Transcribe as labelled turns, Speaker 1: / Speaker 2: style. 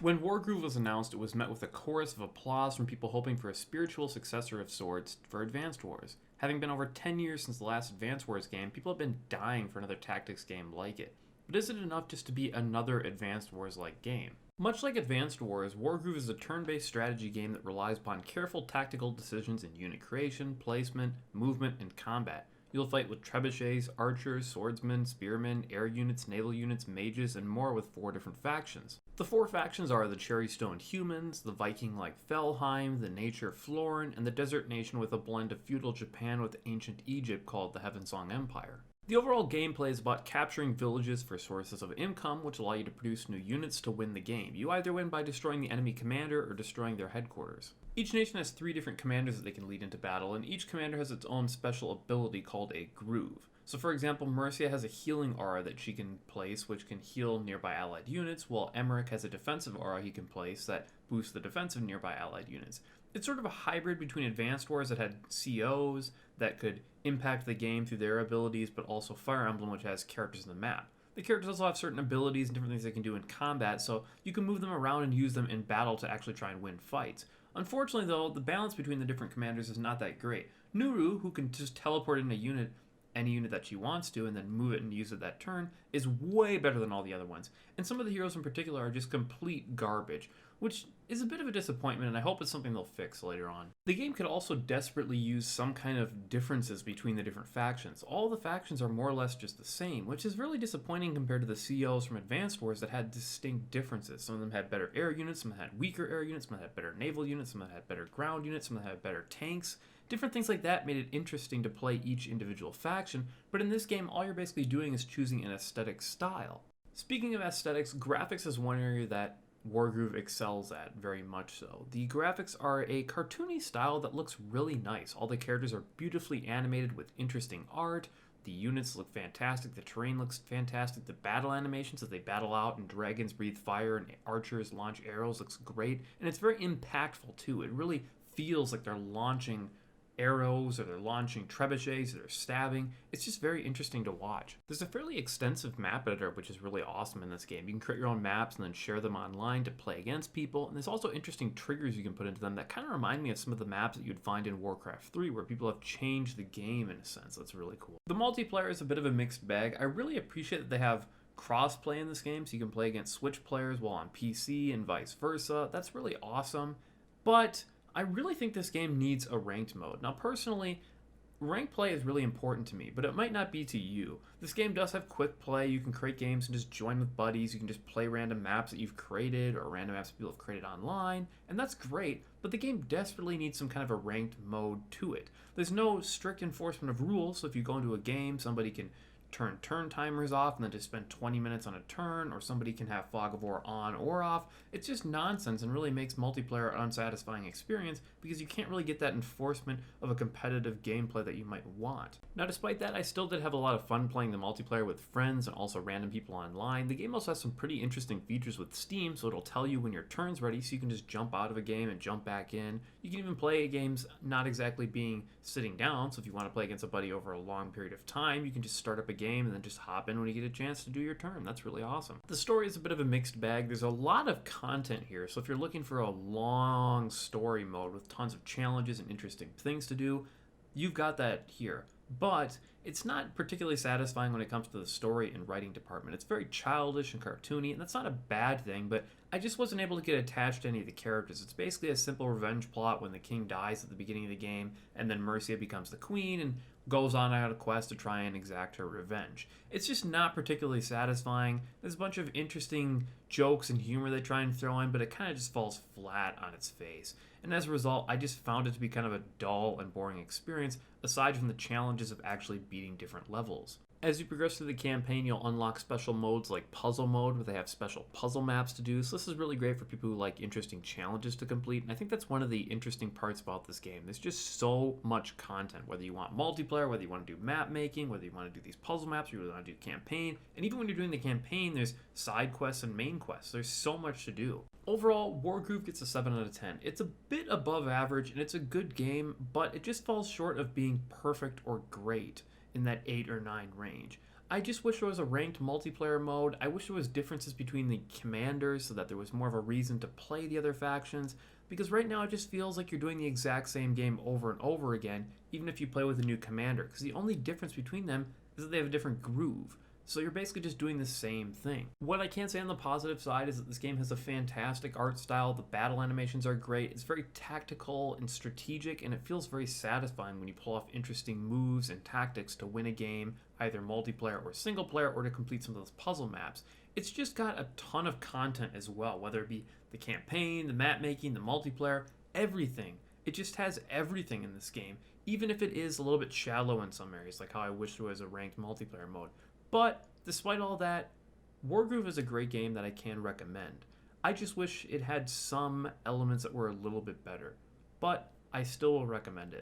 Speaker 1: When Wargroove was announced, it was met with a chorus of applause from people hoping for a spiritual successor of sorts for Advanced Wars. Having been over 10 years since the last Advanced Wars game, people have been dying for another tactics game like it. But is it enough just to be another Advanced Wars-like game? Much like Advanced Wars, Wargroove is a turn-based strategy game that relies upon careful tactical decisions in unit creation, placement, movement, and combat. You'll fight with trebuchets, archers, swordsmen, spearmen, air units, naval units, mages, and more with 4 different factions. The 4 factions are the Cherrystone humans, the Viking-like Felheim, the Nature Florin, and the Desert Nation with a blend of feudal Japan with ancient Egypt called the Heavensong Empire. The overall gameplay is about capturing villages for sources of income, which allow you to produce new units to win the game. You either win by destroying the enemy commander or destroying their headquarters. Each nation has 3 different commanders that they can lead into battle, and each commander has its own special ability called a groove. So for example, Mercia has a healing aura that she can place, which can heal nearby allied units, while Emmerich has a defensive aura he can place that boosts the defense of nearby allied units. It's sort of a hybrid between Advanced Wars that had COs that could impact the game through their abilities, but also Fire Emblem, which has characters in the map. The characters also have certain abilities and different things they can do in combat, so you can move them around and use them in battle to actually try and win fights. Unfortunately, though, the balance between the different commanders is not that great. Nuru, who can just teleport in a unit, any unit that she wants to, and then move it and use it that turn, is way better than all the other ones. And some of the heroes in particular are just complete garbage, which is a bit of a disappointment, and I hope it's something they'll fix later on. The game could also desperately use some kind of differences between the different factions. All the factions are more or less just the same, which is really disappointing compared to the COs from Advanced Wars that had distinct differences. Some of them had better air units, some had weaker air units, some had better naval units, some had better ground units, some had better tanks. Different things like that made it interesting to play each individual faction, but in this game all you're basically doing is choosing an aesthetic style. Speaking of aesthetics, graphics is one area that Wargroove excels at, very much so. The graphics are a cartoony style that looks really nice. All the characters are beautifully animated with interesting art, the units look fantastic, the terrain looks fantastic, the battle animations as they battle out and dragons breathe fire and archers launch arrows looks great, and it's very impactful too. It really feels like they're launching arrows or they're launching trebuchets or they're stabbing. It's just very interesting to watch. There's a fairly extensive map editor which is really awesome in this game. You can create your own maps and then share them online to play against people, and there's also interesting triggers you can put into them that kind of remind me of some of the maps that you'd find in Warcraft 3 where people have changed the game in a sense. That's really cool. The multiplayer is a bit of a mixed bag. I really appreciate that they have cross-play in this game so you can play against Switch players while on PC and vice versa. That's really awesome, but I really think this game needs a ranked mode. Now, personally, ranked play is really important to me, but it might not be to you. This game does have quick play. You can create games and just join with buddies. You can just play random maps that you've created or random maps that people have created online, and that's great, but the game desperately needs some kind of a ranked mode to it. There's no strict enforcement of rules, so if you go into a game, somebody can turn timers off and then just spend 20 minutes on a turn, or somebody can have Fog of War on or off. It's just nonsense and really makes multiplayer an unsatisfying experience because you can't really get that enforcement of a competitive gameplay that you might want. Now, despite that, I still did have a lot of fun playing the multiplayer with friends and also random people online. The game also has some pretty interesting features with Steam, so it'll tell you when your turn's ready, so you can just jump out of a game and jump back in. You can even play games not exactly being sitting down, so if you want to play against a buddy over a long period of time, you can just start up a game and then just hop in when you get a chance to do your turn. That's really awesome. The story is a bit of a mixed bag. There's a lot of content here, so if you're looking for a long story mode with tons of challenges and interesting things to do, you've got that here. But it's not particularly satisfying when it comes to the story and writing department. It's very childish and cartoony, and that's not a bad thing, but I just wasn't able to get attached to any of the characters. It's basically a simple revenge plot when the king dies at the beginning of the game, and then Mercia becomes the queen and goes on a quest to try and exact her revenge. It's just not particularly satisfying. There's a bunch of interesting jokes and humor they try and throw in, but it kind of just falls flat on its face. And as a result, I just found it to be kind of a dull and boring experience, aside from the challenges of actually beating different levels. As you progress through the campaign, you'll unlock special modes like Puzzle Mode, where they have special puzzle maps to do, so this is really great for people who like interesting challenges to complete, and I think that's one of the interesting parts about this game. There's just so much content, whether you want multiplayer, whether you want to do map making, whether you want to do these puzzle maps, or you really want to do campaign, and even when you're doing the campaign, there's side quests and main quests. There's so much to do. Overall, Wargroove gets a 7 out of 10. It's a bit above average, and it's a good game, but it just falls short of being perfect or great in that 8 or 9 range. I just wish there was a ranked multiplayer mode. I wish there was differences between the commanders so that there was more of a reason to play the other factions. Because right now it just feels like you're doing the exact same game over and over again, even if you play with a new commander. Because the only difference between them is that they have a different groove. So you're basically just doing the same thing. What I can say on the positive side is that this game has a fantastic art style. The battle animations are great. It's very tactical and strategic, and it feels very satisfying when you pull off interesting moves and tactics to win a game, either multiplayer or single player, or to complete some of those puzzle maps. It's just got a ton of content as well, whether it be the campaign, the map making, the multiplayer, everything. It just has everything in this game, even if it is a little bit shallow in some areas, like how I wish there was a ranked multiplayer mode. But despite all that, Wargroove is a great game that I can recommend. I just wish it had some elements that were a little bit better, but I still will recommend it.